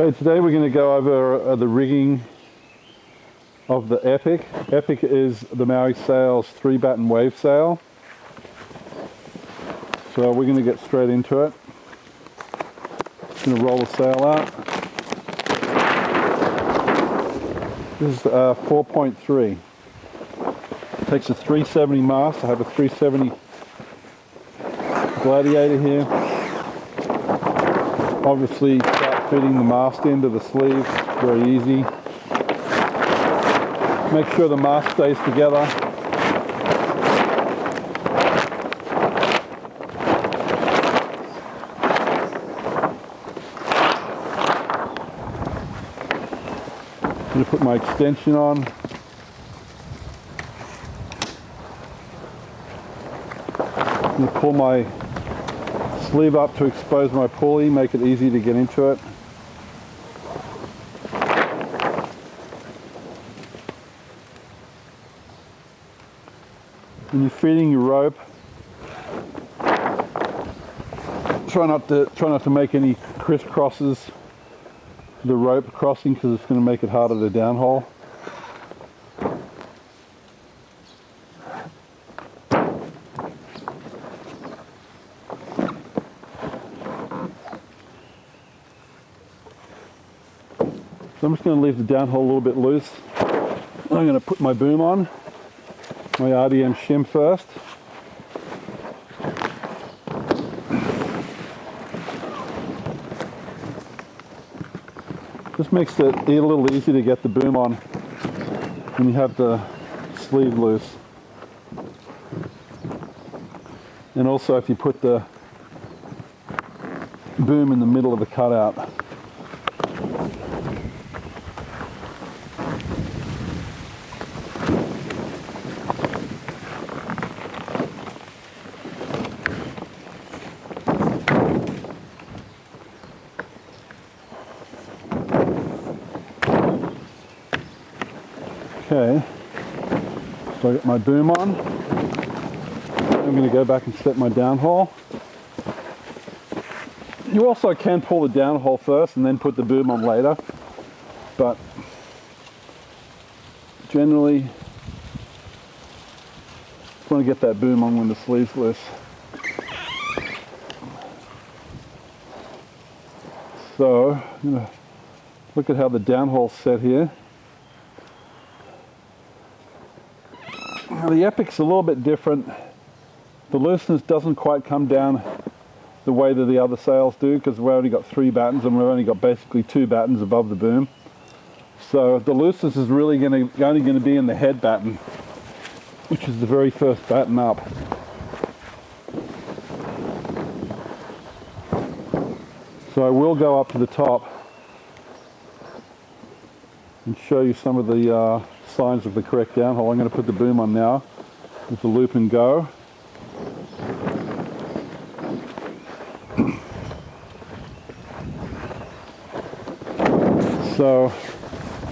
Okay, today we're going to go over the rigging of the Epic. Epic is the MauiSails 3-batten wave sail. So we're going to get straight into it. Just going to roll the sail out. This is 4.3. Takes a 370 mast. I have a 370 Gladiator here. Obviously, start fitting the mast end of the sleeve. Very easy. Make sure the mast stays together. I'm going to put my extension on. I'm going to pull my sleeve up to expose my pulley, make it easy to get into it. When you're feeding your rope, try not to make any crisscrosses the rope crossing, because it's going to make it harder to downhaul. So I'm just going to leave the downhaul a little bit loose. I'm going to put my boom on, my RDM shim first. This makes it a little easy to get the boom on when you have the sleeve loose. And also if you put the boom in the middle of the cutout. Okay, so I got my boom on. I'm going to go back and set my downhaul. You also can pull the downhaul first and then put the boom on later, but generally just want to get that boom on when the sleeve's loose. So I'm going to look at how the downhaul's set here. Now the Epic's a little bit different. The looseness doesn't quite come down the way that the other sails do, because we've only got 3 battens and we've only got basically 2 battens above the boom. So the looseness is really only going to be in the head batten, which is the very first batten up. So I will go up to the top and show you some of the signs of the correct downhaul. I'm going to put the boom on now with the loop and go. So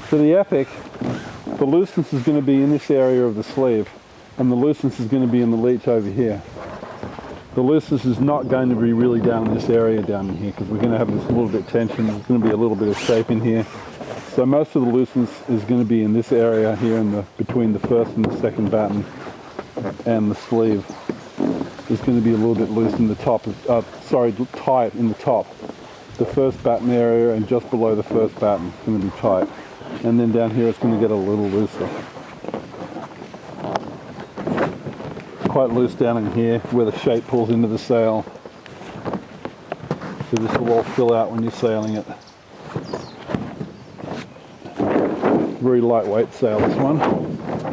for the Epic, the looseness is going to be in this area of the sleeve, and the looseness is going to be in the leech over here. The looseness is not going to be really down in this area down in here, because we're going to have this little bit of tension. There's going to be a little bit of shape in here. So most of the looseness is going to be in this area here, in between the first and the second batten, and the sleeve is going to be a little bit loose in the top, tight in the top. The first batten area and just below the first batten is going to be tight, and then down here it's going to get a little looser. Quite loose down in here where the shape pulls into the sail. So this will all fill out when you're sailing it. Very lightweight sail, this one.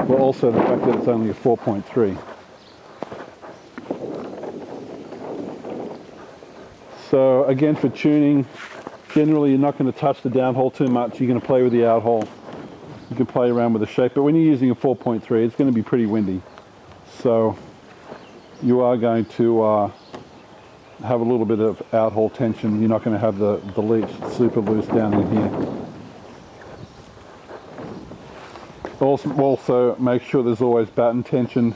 But also the fact that it's only a 4.3. So again, for tuning, generally you're not going to touch the downhole too much. You're going to play with the outhole. You can play around with the shape, but when you're using a 4.3, it's going to be pretty windy. So you are going to have a little bit of outhole tension. You're not going to have the leech super loose down in here. Also make sure there's always batten tension.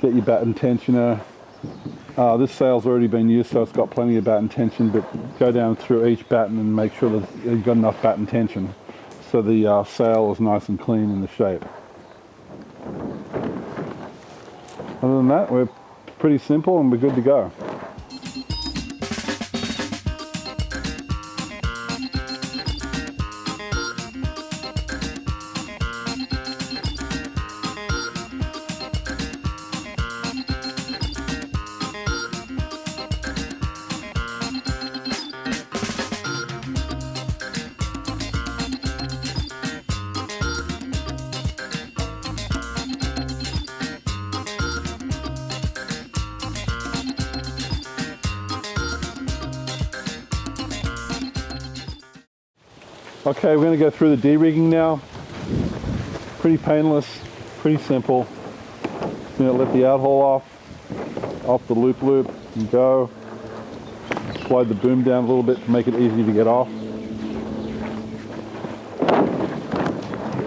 Get your batten tensioner This sail's already been used, so it's got plenty of batten tension, but go down through each batten and make sure that you've got enough batten tension so the sail is nice and clean in the shape. Other than that, we're pretty simple and we're good to go. Okay, we're going to go through the de-rigging now. Pretty painless, pretty simple. Going to let the outhole off the loop and go. Slide the boom down a little bit to make it easy to get off.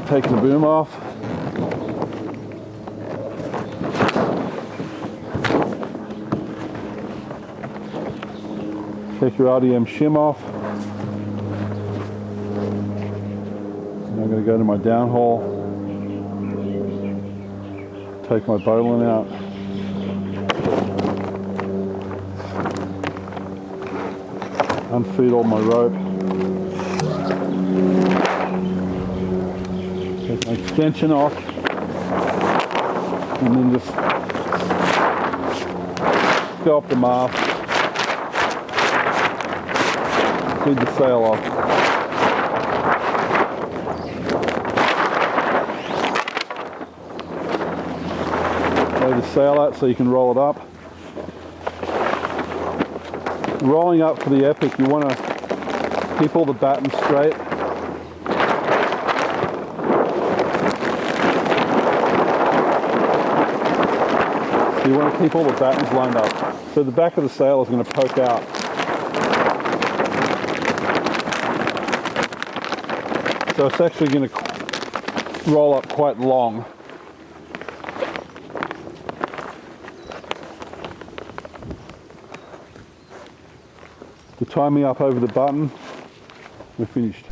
Take the boom off. Take your RDM shim off. I'm going to go to my downhole, take my bowline out, unfeed all my rope, take my extension off, and then just go up the mast, feed the sail off. The sail out so you can roll it up. Rolling up for the Epic, you want to keep all the battens straight. So you want to keep all the battens lined up. So the back of the sail is going to poke out. So it's actually going to roll up quite long. To tie me up over the button, we're finished.